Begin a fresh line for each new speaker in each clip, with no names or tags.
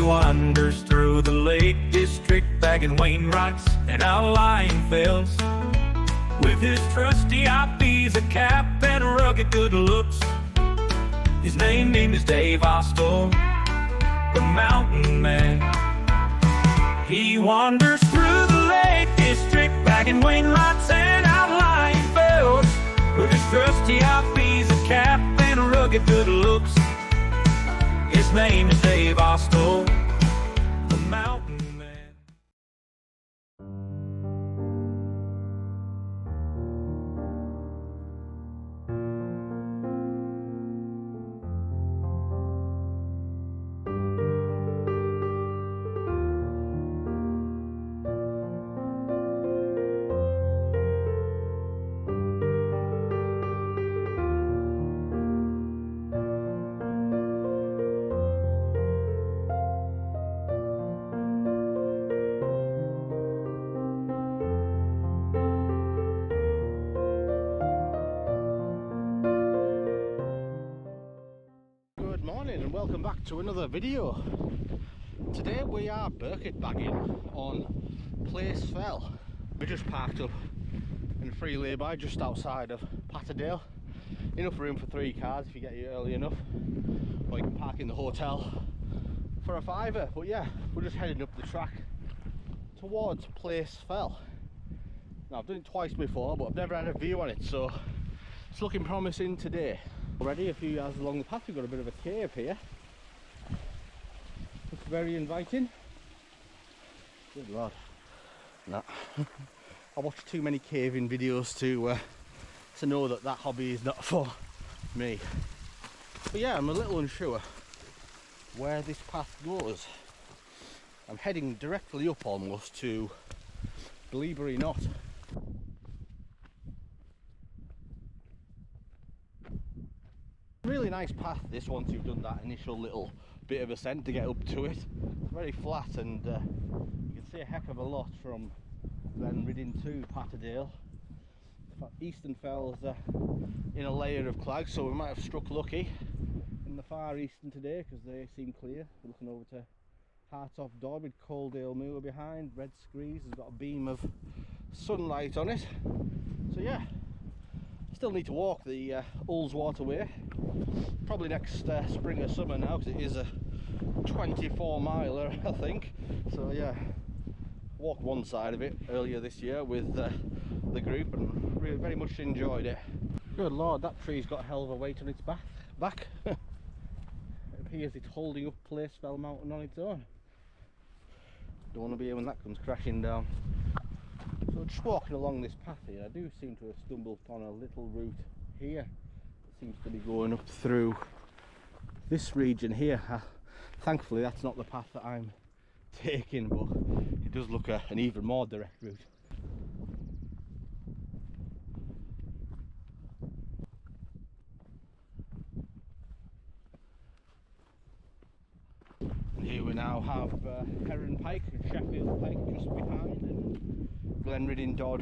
wanders through the Lake District, bagging Wainwrights and outlying fells. With his trusty IBs, a cap, and rugged good looks, his name is Dave Ostor, the Mountain Man. He wanders through the Lake District, bagging Wainwrights and outlying fells. With his trusty IBs, a cap, and rugged good looks, his name is Dave Ostor, the Mountain Man.
And welcome back to another video. Today we are bucket bagging on Sleet Fell. We just parked up in a free lay-by just outside of Patterdale. Enough room for 3 cars if you get here early enough, or you can park in the hotel for a £5. But yeah, we're just heading up the track towards Sleet Fell. Now I've done it twice before, but I've never had a view on it, so it's looking promising today. Already a few yards along the path we've got a bit of a cave here. Looks very inviting. Good lord. Nah. I watch too many caving videos to know that that hobby is not for me. But yeah, I'm a little unsure where this path goes. I'm heading directly up almost to Bleaberry Knott. Really nice path this, once you've done that initial little bit of ascent to get up to it. It's very flat, and you can see a heck of a lot from Ravine to Patterdale. Eastern Fells are in a layer of clouds, so we might have struck lucky in the far eastern today because they seem clear. We're looking over to Heart of Dodd with Coaldale Moor behind. Red Screes has got a beam of sunlight on it. So yeah, still need to walk the Ullswater Way, probably next spring or summer now, because it is a 24 miler I think. So yeah, walked one side of it earlier this year with the group and really very much enjoyed it. Good lord, that tree's got a hell of a weight on its back. It appears it's holding up Sleet Fell Mountain on its own. Don't want to be here when that comes crashing down. So just walking along this path here, I do seem to have stumbled upon a little route here that seems to be going up through this region here. Thankfully that's not the path that I'm taking, but it does look an even more direct route. And here we now have Heron Pike and Sheffield Pike just behind, and Glenriddin Dodd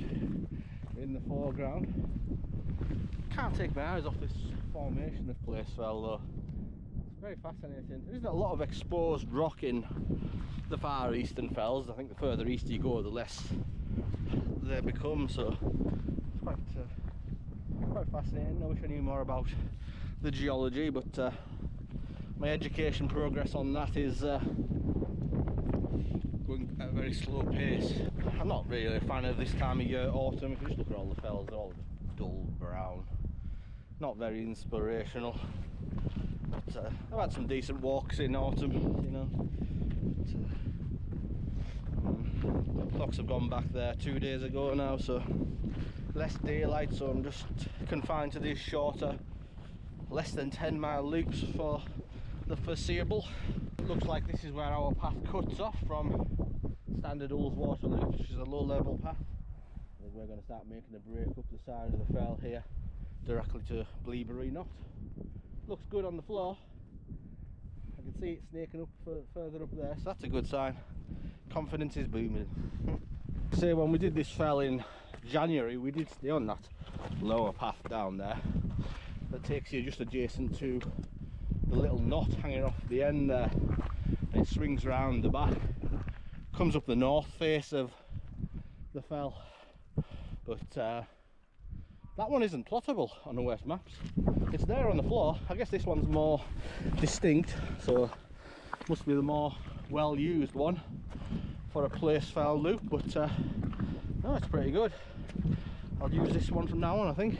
in the foreground. Can't take my eyes off this formation of Sleet Fell though. It's very fascinating. There isn't a lot of exposed rock in the far eastern fells. I think the further east you go, the less they become, so it's quite fascinating. I wish I knew more about the geology, but my education progress on that is going at a very slow pace. I'm not really a fan of this time of year, autumn. If you just look at all the fells, they're all just dull brown. Not very inspirational. But I've had some decent walks in autumn, you know. But, the clocks have gone back there 2 days ago now, so less daylight, so I'm just confined to these shorter, less than 10-mile loops for the foreseeable. It looks like this is where our path cuts off from standard Ullswater loop, which is a low level path. I think we're going to start making a break up the side of the fell here directly to Bleaberry Knott. Looks good on the floor. I can see it snaking up further up there, so that's a good sign. Confidence is booming. So when we did this fell in January, we did stay on that lower path down there that takes you just adjacent to the little knot hanging off the end there. And and it swings round the back, comes up the north face of the fell. But that one isn't plottable on the West maps. It's there on the floor. I guess this one's more distinct, so must be the more well used one for a place fell loop. But no, it's pretty good. I'll use this one from now on, I think.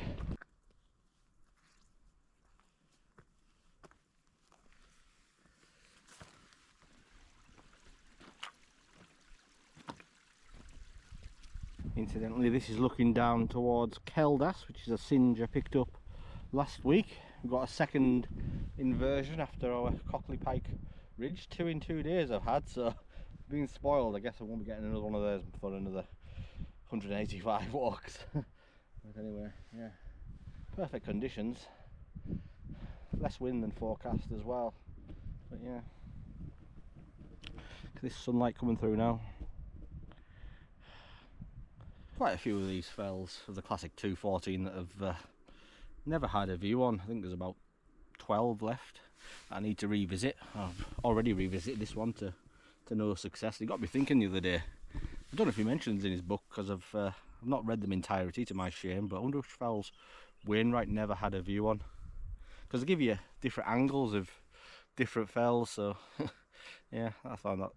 Incidentally, this is looking down towards Keldas, which is a singe I picked up last week. We've got a second inversion after our Cockley Pike Ridge. 2 in 2 days I've had, so being spoiled. I guess I won't be getting another one of those for another 185 walks. But anyway, yeah, perfect conditions. Less wind than forecast as well. But yeah, look at this sunlight coming through now. Quite a few of these fells of the classic 214 that have never had a view on. I think there's about 12 left I need to revisit. I've already revisited this one to no success. It got me thinking the other day. I don't know if he mentions in his book, because I've not read them entirety to my shame, but I wonder which fells Wainwright never had a view on, because they give you different angles of different fells. So yeah, I found that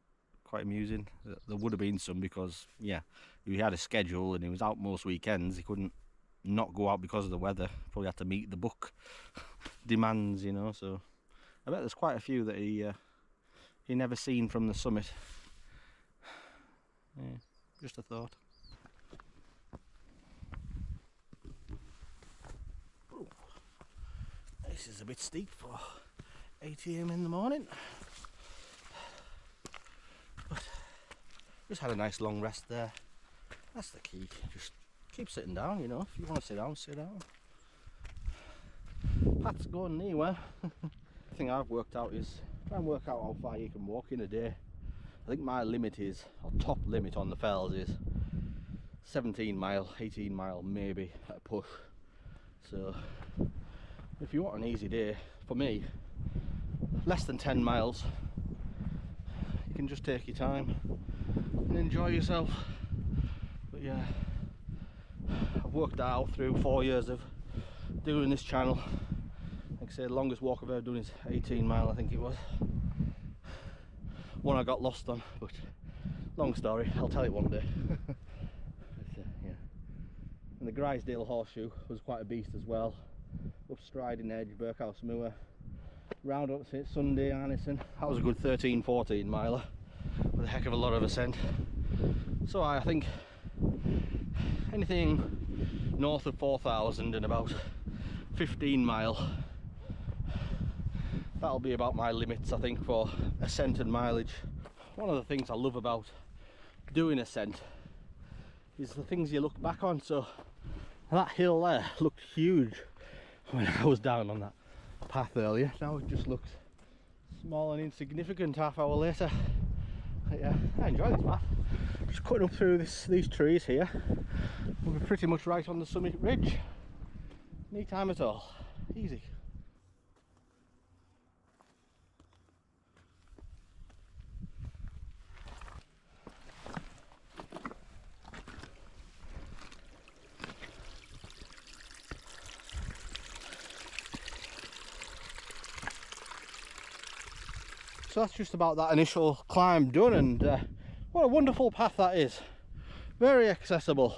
quite amusing. There would have been some, because yeah, he had a schedule and he was out most weekends. He couldn't not go out because of the weather. Probably had to meet the book demands, you know. So I bet there's quite a few that he never seen from the summit. Yeah, just a thought. Ooh, this is a bit steep for 8 AM in the morning. But just had a nice long rest there. That's the key. Just keep sitting down, you know. If you want to sit down, sit down. Path's going anywhere. The thing I've worked out is try and work out how far you can walk in a day. I think my limit is, or top limit on the fells is 17 mile, 18 mile maybe at a push. So if you want an easy day, for me, less than 10 miles, you can just take your time and enjoy yourself. But yeah, I've worked that out through 4 years of doing this channel. Like I say, the longest walk I've ever done is 18 mile, I think it was. One I got lost on, but long story, I'll tell it one day. But, yeah. And the Grisdale Horseshoe was quite a beast as well. Up Striding Edge, Birkhouse Moor, round up to Sunday, Arneson. That was a good 13-14 miler with a heck of a lot of ascent. So I think anything north of 4,000 and about 15 mile, that'll be about my limits, I think, for ascent and mileage. One of the things I love about doing ascent is the things you look back on. So that hill there looked huge when I was down on that path earlier. Now it just looks small and insignificant half hour later. But yeah, I enjoy this path. Just cutting up through these trees here. We'll be pretty much right on the summit ridge. No time at all. Easy. So that's just about that initial climb done, and what a wonderful path that is. Very accessible,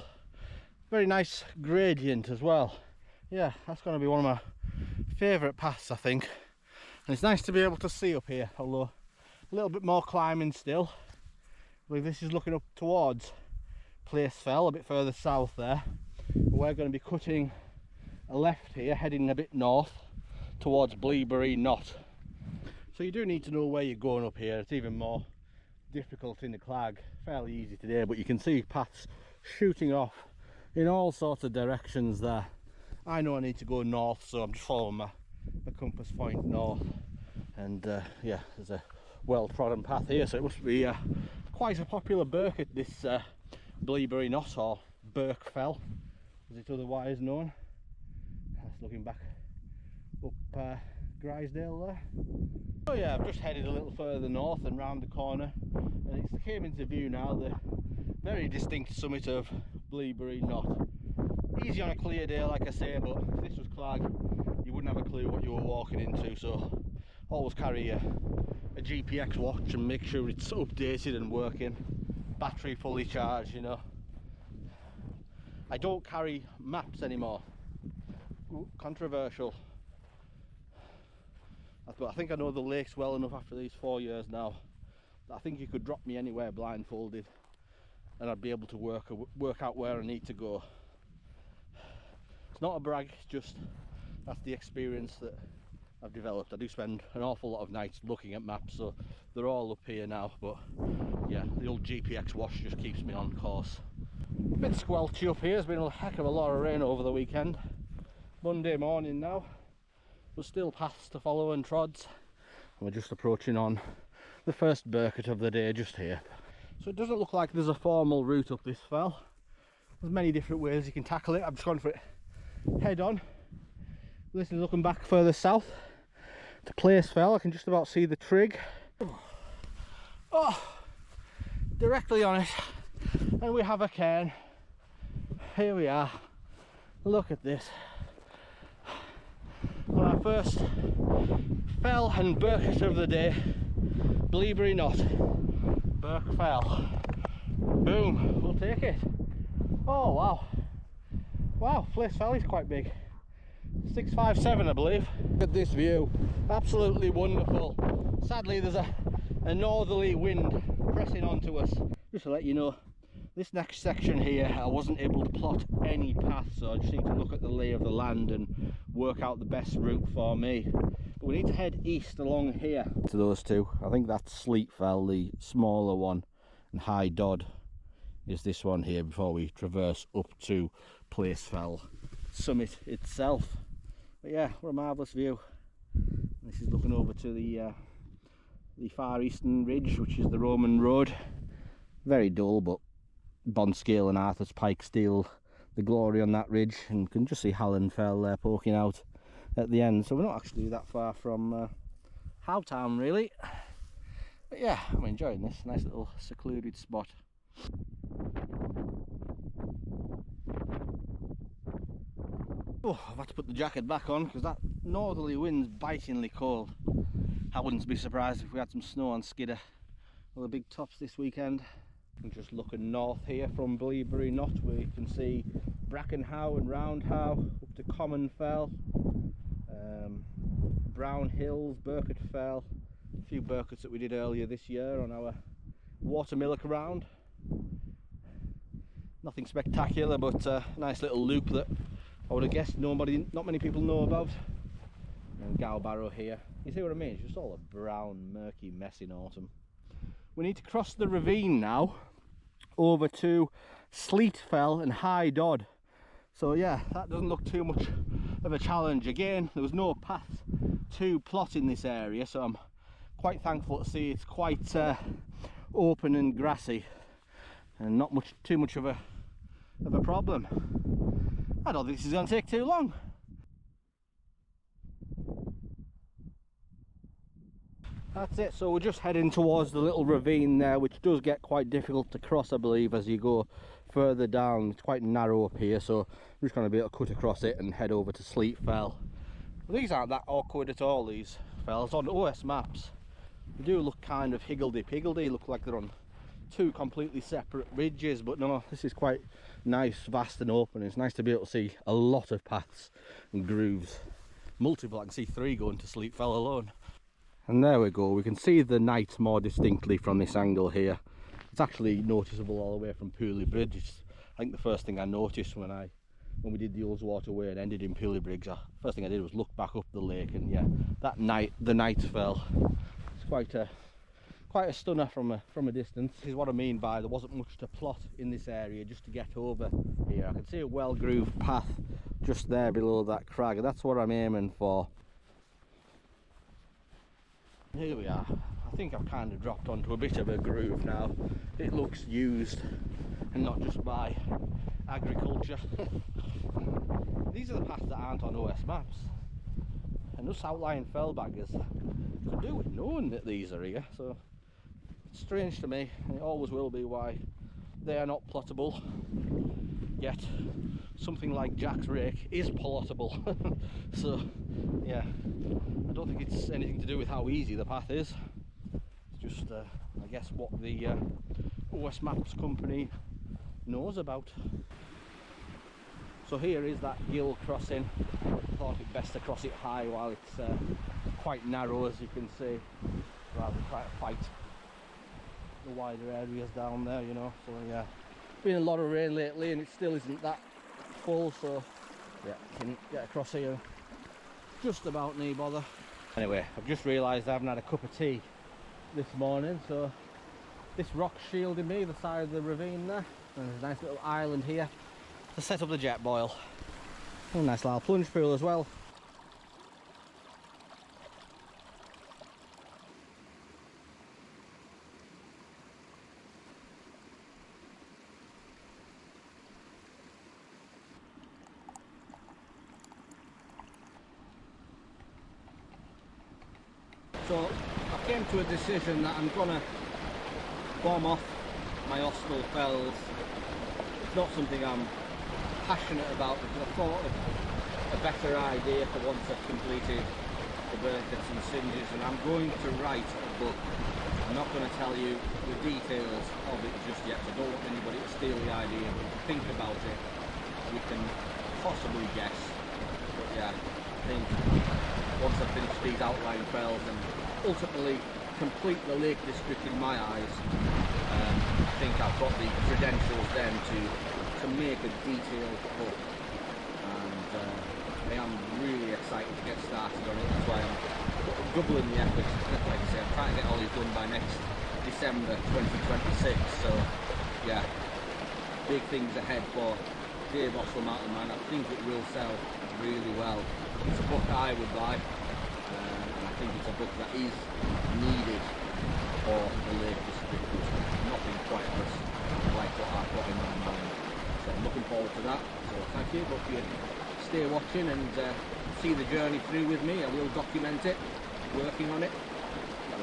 very nice gradient as well. Yeah, that's going to be one of my favourite paths, I think. And it's nice to be able to see up here, although a little bit more climbing still. I believe this is looking up towards Sleet Fell, a bit further south there. We're going to be cutting a left here, heading a bit north towards Bleaberry, Knott. So you do need to know where you're going up here. It's even more difficult in the Clag. Fairly easy today, but you can see paths shooting off in all sorts of directions there. I know I need to go north, so I'm just following my compass point north. And yeah, there's a well-trodden path here, so it must be quite a popular birket, this Bleaberry Knott, or Birk Fell as it's otherwise known. That's looking back up Grisdale there. Oh yeah, I've just headed a little further north and round the corner, and it came into view now, the very distinct summit of Bleaberry Knott. Easy on a clear day, like I say, but if this was clag, you wouldn't have a clue what you were walking into, so always carry a GPX watch and make sure it's updated and working, battery fully charged, you know. I don't carry maps anymore. Ooh, controversial. But I think I know the lakes well enough after these 4 years now that I think you could drop me anywhere blindfolded and I'd be able to work out where I need to go. It's not a brag, it's just that's the experience that I've developed. I do spend an awful lot of nights looking at maps, so they're all up here now, but yeah, the old GPX watch just keeps me on course. A bit squelchy up here, there's been a heck of a lot of rain over the weekend. Monday morning now, but still paths to follow and trods. And we're just approaching on the first burkett of the day just here. So it doesn't look like there's a formal route up this fell. There's many different ways you can tackle it. I've just gone for it head on. This is looking back further south to Sleet Fell. I can just about see the trig. Oh, directly on it. And we have a cairn. Here we are. Look at this. On our first fell and burkett of the day, Bleaberry Knott, Burke Fell. Boom, we'll take it. Oh wow, wow, Sleet Fell is quite big. 657 I believe. Look at this view, absolutely wonderful. Sadly there's a northerly wind pressing onto us. Just to let you know, this next section here I wasn't able to plot any path, so I just need to look at the lay of the land and work out the best route for me. But we need to head east along here to those two. I think that's Sleet Fell, the smaller one, and High Dodd is this one here before we traverse up to Sleet Fell summit itself. But yeah, what a marvellous view. This is looking over to the far eastern ridge, which is the Roman road. Very dull, but Bond Scale and Arthur's Pike steal the glory on that ridge, and can just see Hallen Fell there poking out at the end. So we're not actually that far from Howtown really. But yeah, I'm enjoying this nice little secluded spot. Oh, I've had to put the jacket back on because that northerly wind's bitingly cold. I wouldn't be surprised if we had some snow on Skidder or the big tops this weekend. I'm just looking north here from Bleaberry Knott, where you can see Brackenhow and Roundhow up to Common Fell, Brown Hills, Burkett Fell, a few burketts that we did earlier this year on our watermilk round. Nothing spectacular, but a nice little loop that I would have guessed not many people know about. And Gowbarrow here. You see what I mean? It's just all a brown, murky mess in autumn. We need to cross the ravine now over to Sleet Fell and High Dodd. So yeah, that doesn't look too much of a challenge. Again, there was no path to plot in this area, so I'm quite thankful to see it's quite open and grassy and not too much of a problem. I don't think this is going to take too long. That's it, so we're just heading towards the little ravine there, which does get quite difficult to cross, I believe, as you go further down. It's quite narrow up here, so I'm just going to be able to cut across it and head over to Sleet Fell. Well, these aren't that awkward at all, these fells. On OS maps, they do look kind of higgledy-piggledy, look like they're on two completely separate ridges, but no, this is quite nice, vast and open. It's nice to be able to see a lot of paths and grooves. Multiple, I can see 3 going to Sleet Fell alone. And there we go, we can see the night more distinctly from this angle here. It's actually noticeable all the way from Pooley Bridge. It's, I think the first thing I noticed when we did the Ullswater Way and ended in Pooley Bridge, first thing I did was look back up the lake, and yeah, that night, the night fell. It's quite a stunner from a distance. This is what I mean by there wasn't much to plot in this area just to get over here. I can see a well-grooved path just there below that crag, and that's what I'm aiming for. Here we are. I think I've kind of dropped onto a bit of a groove now. It looks used and not just by agriculture. These are the paths that aren't on OS maps. and us outlying fell baggers could do with knowing that these are here. So it's strange to me, and it always will be, why they are not plottable, yet something like Jack's rake is plottable. So yeah, I don't think it's anything to do with how easy the path is. It's just I guess what the OS Maps company knows about. So here is that gill crossing. I thought it best to cross it high while it's quite narrow, as you can see, rather than try to fight the wider areas down there, you know. So yeah, been a lot of rain lately and it still isn't that full, so yeah, can get across here just about knee bother. Anyway, I've just realised I haven't had a cup of tea this morning, so this rock's shielding me, the side of the ravine there, and there's a nice little island here to set up the jet boil. Oh, nice little plunge pool as well. So I came to a decision that I'm gonna bomb off my Horseshoe fells. It's not something I'm passionate about, because I thought of a better idea for once I've completed the burkets and singes, and I'm going to write a book. I'm not going to tell you the details of it just yet, so I don't want anybody to steal the idea, but think about it. You can possibly guess, but yeah, I think once I've finished these outlying fells and ultimately complete the Lake District in my eyes, I think I've got the credentials then to make a detailed book, and I am really excited to get started on it. That's why I'm doubling the effort. Like I say, I'm trying to get all these done by next December 2026, so yeah, big things ahead for Dave Osler Mountain Man. I think it will sell really well. It's a book I would buy, and I think it's a book that is needed for the Lake District. There's nothing quite like what I've got in my mind. So I'm looking forward to that. So thank you. Hope you stay watching and see the journey through with me. I will document it, working on it. But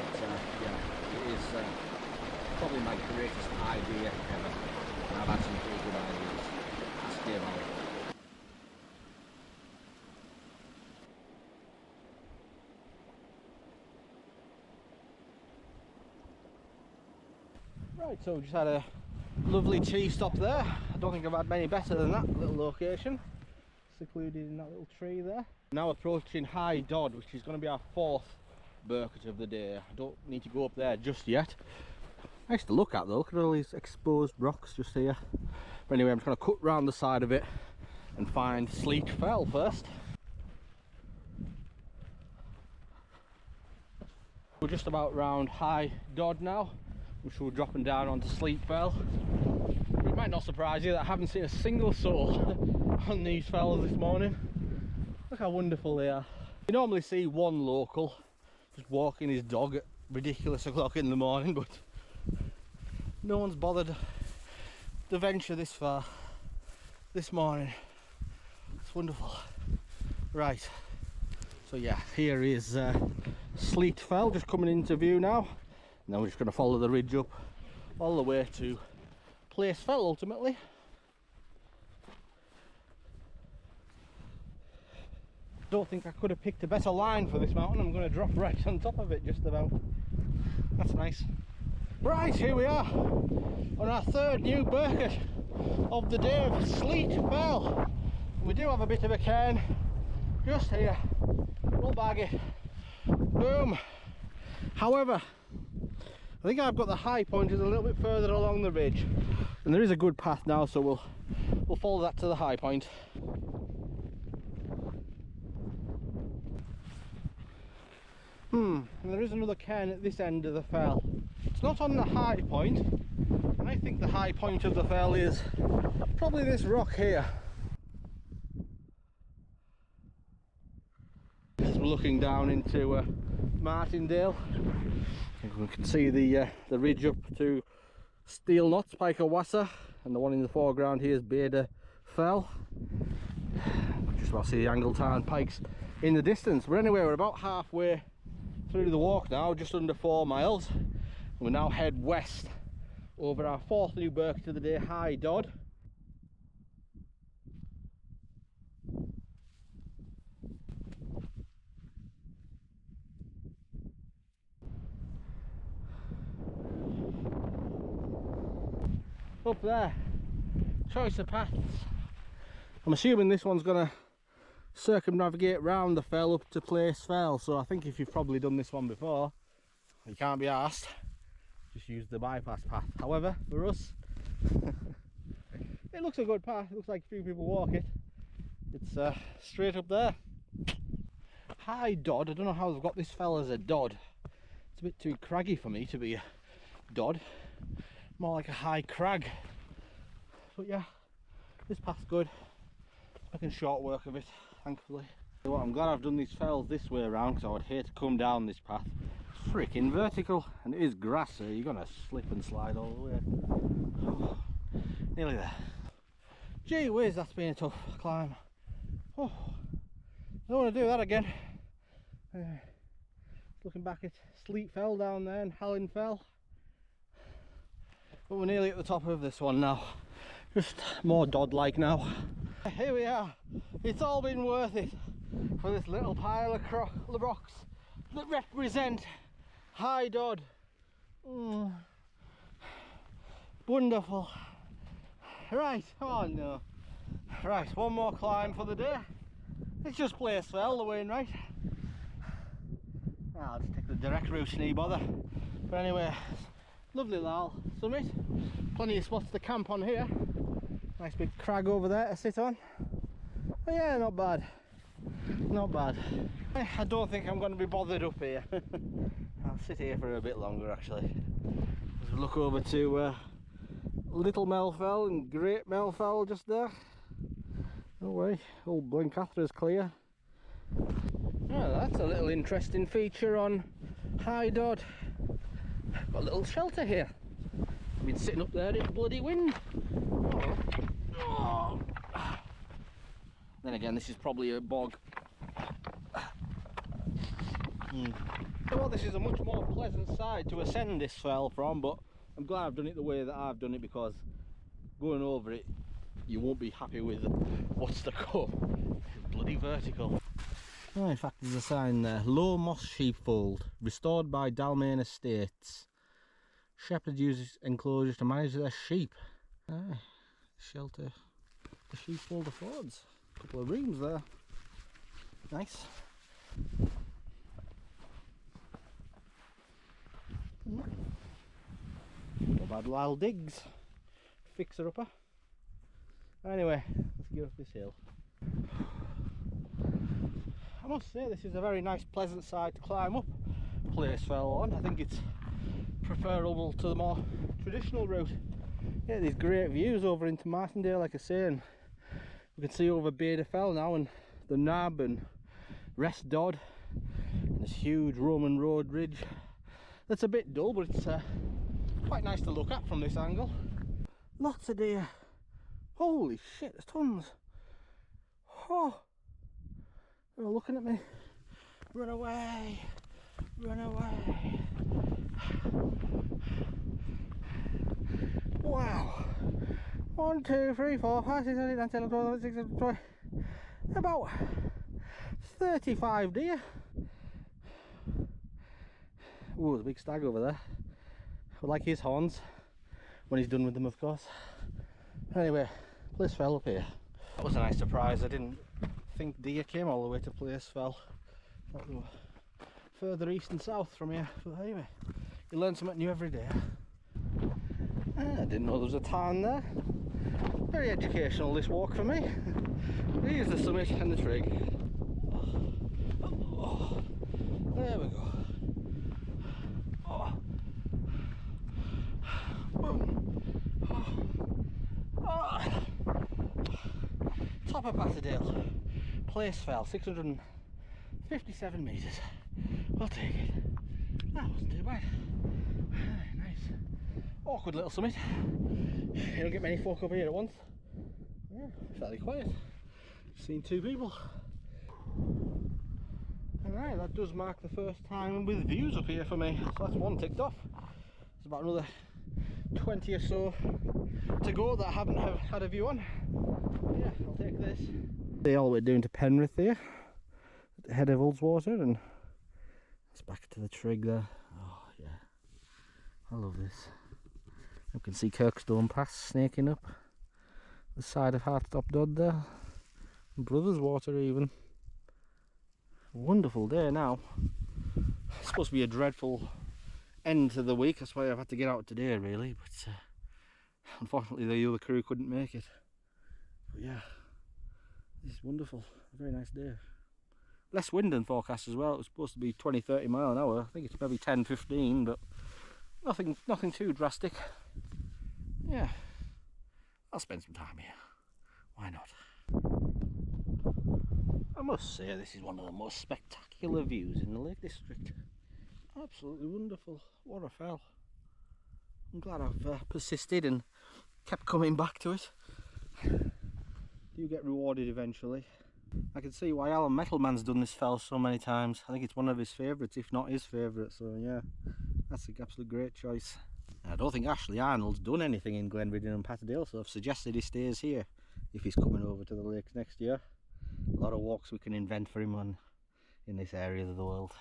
yeah, it is probably my greatest idea ever. And I've had some pretty good ideas. Ask me about it. Right, so we just had a lovely tea stop there. I don't think I've had many better than that little location, secluded in that little tree there. Now approaching High Dodd, which is going to be our fourth burket of the day. I don't need to go up there just yet. Nice to look at though, look at all these exposed rocks just here. But anyway, I'm just going to cut round the side of it and find Sleet Fell first. We're just about round High Dodd now, which we're dropping down onto Sleet Fell. It might not surprise you that I haven't seen a single soul on these fells this morning. Look how wonderful they are. You normally see one local just walking his dog at ridiculous o'clock in the morning, but no one's bothered to venture this far this morning. It's wonderful. Right, so yeah, here is Sleet Fell just coming into view now. Now we're just going to follow the ridge up all the way to Place Fell ultimately. Don't think I could have picked a better line for this mountain. I'm going to drop right on top of it just about. That's nice. Right, here we are on our third new burket of the day of Sleet Fell. We do have a bit of a cairn just here. We'll bag it. Boom. However, I think I've got the high point is a little bit further along the ridge, and there is a good path now, so we'll follow that to the high point. And there is another cairn at this end of the fell. It's not on the high point, and I think the high point of the fell is probably this rock here. As we're looking down into Martindale, we can see the ridge up to Steel Knott, Wassa, and the one in the foreground here is Bleaberry Fell. Just about see the Angletarn Pikes in the distance. But anyway, we're about halfway through the walk now, just under 4 miles. We'll now head west over our 4th new berk of the day, High Dodd. Up there, choice of paths. I'm assuming this one's gonna circumnavigate round the fell up to Sleet Fell, so I think if you've probably done this one before, you can't be arsed, just use the bypass path. However, for us, it looks a good path. It looks like a few people walk it. It's straight up there. High Dodd. I don't know how they've got this fell as a Dodd. It's a bit too craggy for me to be a Dodd. More like a high crag. But yeah, this path's good. Making short work of it, thankfully. So I'm glad I've done these fells this way around, because I would hate to come down this path. It's freaking vertical, and it is grass, so you're gonna slip and slide all the way. Oh, nearly there. Gee whiz, that's been a tough climb. Oh, I don't want to do that again. Looking back at Sleet Fell down there and Hallin Fell. But we're nearly at the top of this one now. Just more Dodd-like now. Here we are. It's all been worth it for this little pile of rocks that represent High Dodd. Wonderful. Right, oh no. Right, one more climb for the day. It's just Sleet Fell, the way in right. I'll just take the direct route, no bother. But anyway, lovely little summit. Plenty of spots to camp on here. Nice big crag over there to sit on. But yeah, not bad. Not bad. I don't think I'm going to be bothered up here. I'll sit here for a bit longer actually. As we look over to Little Melfell and Great Melfell just there. No way, old Blencathra's clear. Oh, that's a little interesting feature on High Dodd. Got a little shelter here. I've been sitting up there in the bloody wind. Oh. Then again, this is probably a bog. Well, this is a much more pleasant side to ascend this fell from, but I'm glad I've done it the way that I've done it, because going over it, you won't be happy with what's to come. It's bloody vertical. Oh, in fact, there's a sign there. Low moss sheepfold, restored by Dalmain Estates. Shepherds use enclosures to manage their sheep. Shelter the sheepfold affords. A couple of rooms there. Nice. Not bad little digs. Fixer upper. Anyway, let's get up this hill. I must say this is a very nice pleasant side to climb up Sleet Fell on. I think it's preferable to the more traditional route. Yeah, these great views over into Martindale, like I say, and we can see over Beda Fell now and the Nab and Rest Dodd and this huge Roman road ridge. That's a bit dull, but it's quite nice to look at from this angle. Lots of deer. Holy shit, there's tons. Oh, they're all looking at me. Run away, run away. Wow. 1, 2, 3, 4, 5, 6, 7, 8, 9, 10, 11, 12, 13, 14, 15, 16, 17, 18, 19, 20. About 35 deer. Oh, there's a big stag over there. I like his horns when he's done with them, of course. Anyway, Sleet Fell up here. That was a nice surprise. I didn't think deer came all the way to Sleet Fell. Thought they were further east and south from here. But anyway, you learn something new every day. I didn't know there was a tarn there. Very educational, this walk for me. Here's the summit and the trig. Oh, there we go. Oh. Oh. Top of Patterdale, Sleet Fell, 657 metres. We'll take it. That wasn't too bad. Nice. Awkward little summit. You don't get many folk up here at once. Yeah, fairly quiet. Seen 2 people. Alright, that does mark the first time with views up here for me. So that's one ticked off. There's about another 20 or so to go that I haven't had a view on. Yeah, I'll take this. See all we're doing to Penrith there, at the head of Ullswater, and it's back to the trig there. Oh yeah, I love this. You can see Kirkstone Pass snaking up the side of Hardstop Dodd there. And Brothers Water even. Wonderful day now. It's supposed to be a dreadful end to the week, that's why I've had to get out today really, but unfortunately the other crew couldn't make it. But yeah, this is wonderful, a very nice day. Less wind than forecast as well. It was supposed to be 20-30 mile an hour. I think it's maybe 10-15, but nothing too drastic. Yeah, I'll spend some time here, why not? I must say this is one of the most spectacular views in the Lake District. Absolutely wonderful. What a fell. I'm glad I've persisted and kept coming back to it. You get rewarded eventually. I can see why Alan Metalman's done this fell so many times. I think it's one of his favourites, if not his favourite, so yeah, that's an absolute great choice. I don't think Ashley Arnold's done anything in Glenridge and Patterdale, so I've suggested he stays here if he's coming over to the lakes next year. A lot of walks we can invent for him on in this area of the world.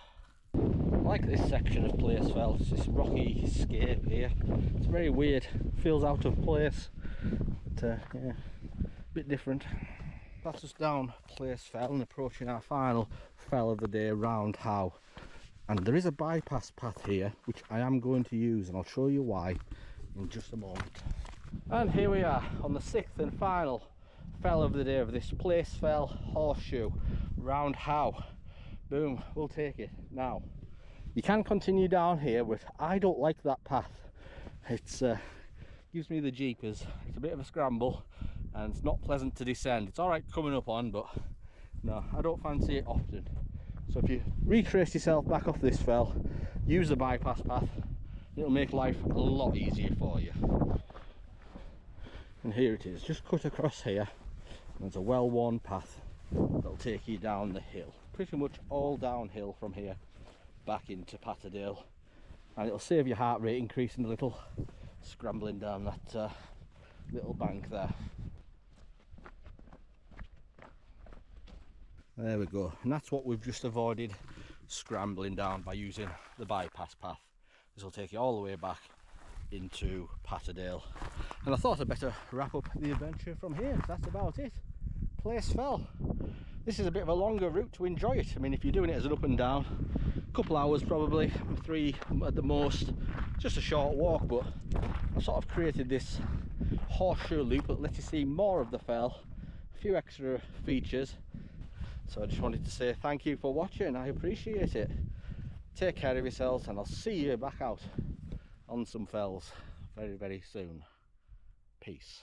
I like this section of Place Fell. It's this rocky scape here. It's very weird, feels out of place, but yeah, a bit different. That's us down Place Fell and approaching our final fell of the day, Round How. And there is a bypass path here which I am going to use, and I'll show you why in just a moment. And here we are on the sixth and final fell of the day of this Place Fell Horseshoe, Round How. Boom, we'll take it. Now you can continue down here, but I don't like that path. It's gives me the jeepers. It's a bit of a scramble and it's not pleasant to descend. It's all right coming up on, but no, I don't fancy it often. So if you retrace yourself back off this fell, use the bypass path, it'll make life a lot easier for you. And here it is, just cut across here. There's a well-worn path that'll take you down the hill, pretty much all downhill from here back into Patterdale, and it'll save your heart rate increasing a little scrambling down that little bank there. There we go, and that's what we've just avoided scrambling down by using the bypass path. This will take you all the way back into Patterdale, and I thought I'd better wrap up the adventure from here. That's about it. Place Fell. This is a bit of a longer route to enjoy it. I mean, if you're doing it as an up and down, a couple hours probably, 3 at the most, just a short walk, but I've sort of created this horseshoe loop that lets you see more of the fell, a few extra features. So I just wanted to say thank you for watching, I appreciate it. Take care of yourselves, and I'll see you back out on some fells very, very soon. Peace.